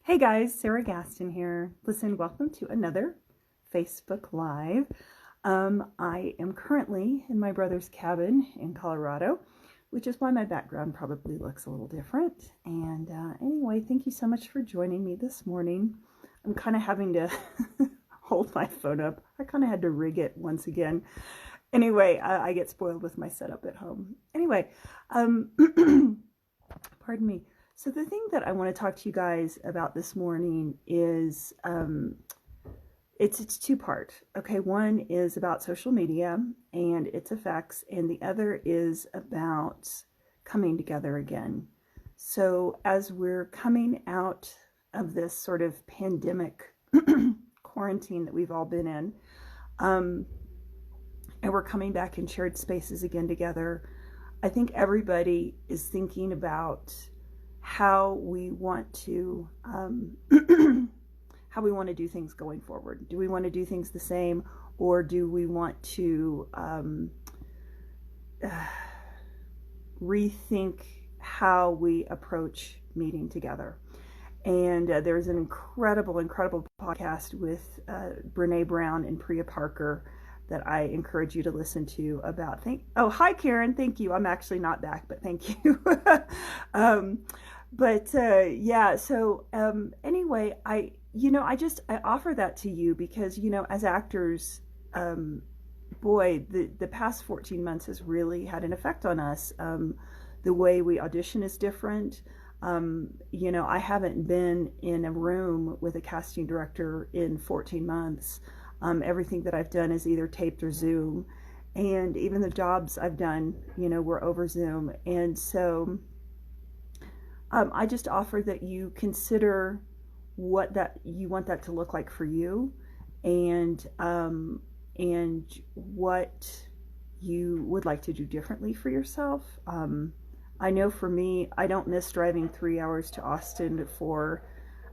Hey guys, Sara Gaston here. Listen, welcome to another Facebook Live. I am currently in my brother's cabin in Colorado, which is why my background probably looks a little different. And anyway, thank you so much for joining me this morning. I'm kind of having to hold my phone up. I kind of had to rig it once again. Anyway, I get spoiled with my setup at home. Anyway, pardon me. So the thing that I want to talk to you guys about this morning is it's two-part. Okay, one is about social media and its effects, and the other is about coming together again. So as we're coming out of this sort of pandemic quarantine that we've all been in, and we're coming back in shared spaces again together, I think everybody is thinking about how we want to do things going forward. Do we want to do things the same, or do we want to rethink how we approach meeting together? And there's an incredible podcast with Brene Brown and Priya Parker that I encourage you to listen to about. Hi Karen, thank you. I'm actually not back, but thank you. Anyway, I offer that to you because, as actors, the past 14 months has really had an effect on us. The way we audition is different. I haven't been in a room with a casting director in 14 months. Everything that I've done is either taped or Zoom, and even the jobs I've done, were over Zoom. And so I just offer that you consider what that you want that to look like for you, and what you would like to do differently for yourself. I know for me, I don't miss driving 3 hours to Austin for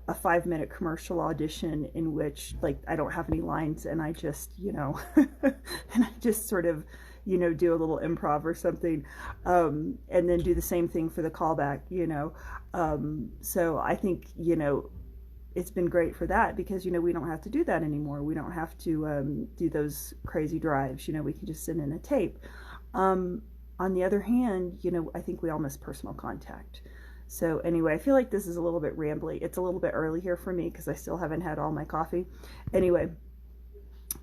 a 5-minute commercial audition in which, like, I don't have any lines and I just, and I just sort of, do a little improv or something, and then do the same thing for the callback, so I think, it's been great for that because, we don't have to do that anymore. We don't have to do those crazy drives, we can just send in a tape. On the other hand, I think we all miss personal contact. So anyway, I feel like this is a little bit rambly. It's a little bit early here for me because I still haven't had all my coffee. Anyway,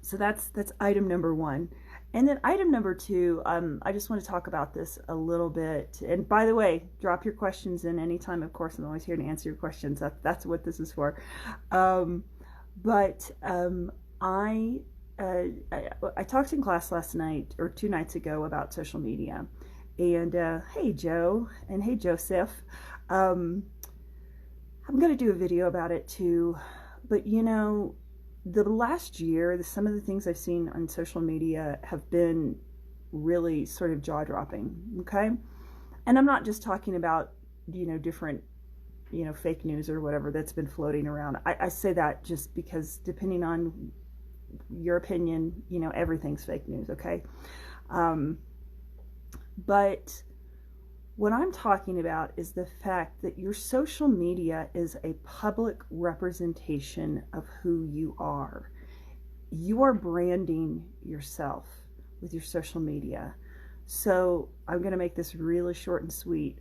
so that's item number one. And then item number two, I just want to talk about this a little bit. And by the way, drop your questions in anytime. Of course, I'm always here to answer your questions. That's what this is for. I talked in class last night or 2 nights ago about social media. And hey Joe, and hey Joseph, I'm going to do a video about it too. But the last year, some of the things I've seen on social media have been really sort of jaw-dropping, okay? And I'm not just talking about, different, fake news or whatever that's been floating around. I say that just because depending on your opinion, everything's fake news, okay? But what I'm talking about is the fact that your social media is a public representation of who you are. You are branding yourself with your social media. So I'm going to make this really short and sweet.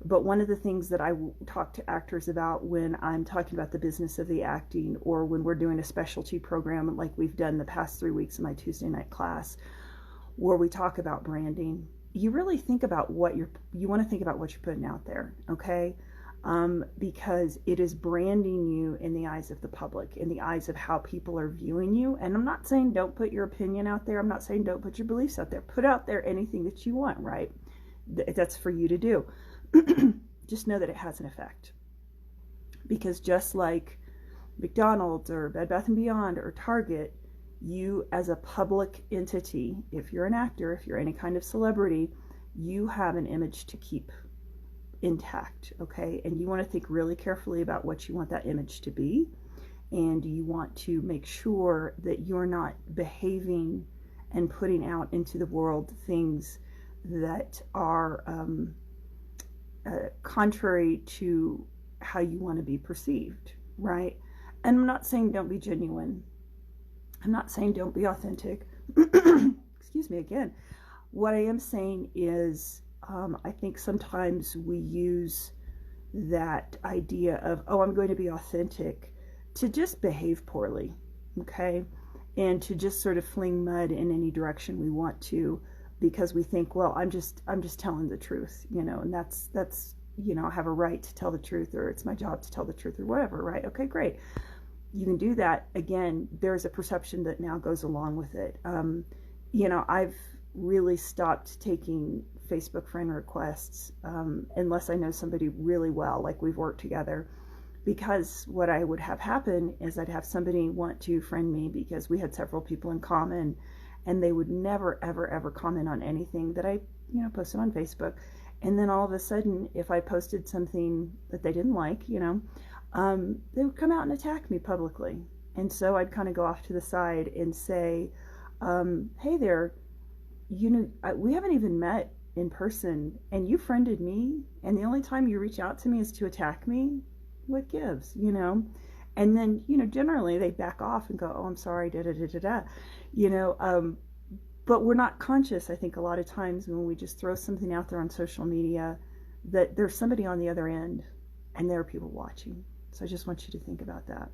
But one of the things that I talk to actors about when I'm talking about the business of the acting, or when we're doing a specialty program like we've done the past 3 weeks in my Tuesday night class, where we talk about branding, you really think about you want to think about what you're putting out there, okay? Because it is branding you in the eyes of the public, in the eyes of how people are viewing you. And I'm not saying don't put your opinion out there. I'm not saying don't put your beliefs out there. Put out there anything that you want, right? That's for you to do. Just know that it has an effect. Because just like McDonald's or Bed Bath & Beyond or Target, you as a public entity, if you're an actor, if you're any kind of celebrity, you have an image to keep intact, okay? And you want to think really carefully about what you want that image to be, and you want to make sure that you're not behaving and putting out into the world things that are contrary to how you want to be perceived, right? And I'm not saying don't be genuine. I'm not saying don't be authentic. Excuse me again. What I am saying is, I think sometimes we use that idea of, oh, I'm going to be authentic, to just behave poorly, okay? And to just sort of fling mud in any direction we want to, because we think, well, I'm just telling the truth, and that's I have a right to tell the truth, or it's my job to tell the truth, or whatever, right? Okay, great. You can do that. Again, there's a perception that now goes along with it. I've really stopped taking Facebook friend requests unless I know somebody really well, like we've worked together, because what I would have happen is I'd have somebody want to friend me because we had several people in common, and they would never, ever, ever comment on anything that I, posted on Facebook. And then all of a sudden, if I posted something that they didn't like, they would come out and attack me publicly. And so I'd kind of go off to the side and say, hey there, we haven't even met in person, and you friended me, and the only time you reach out to me is to attack me. What gives, And then, generally they back off and go, oh, I'm sorry, da da da da da, but we're not conscious, I think, a lot of times when we just throw something out there on social media, that there's somebody on the other end, and there are people watching. So I just want you to think about that.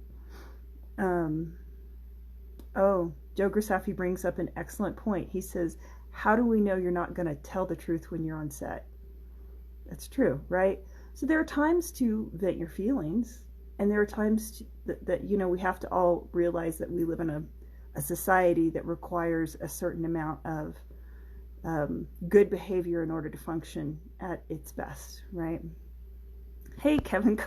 Joe Grisafi brings up an excellent point. He says, how do we know you're not going to tell the truth when you're on set? That's true, right? So there are times to vent your feelings, and there are times that we have to all realize that we live in a society that requires a certain amount of good behavior in order to function at its best, right? Hey, Kevin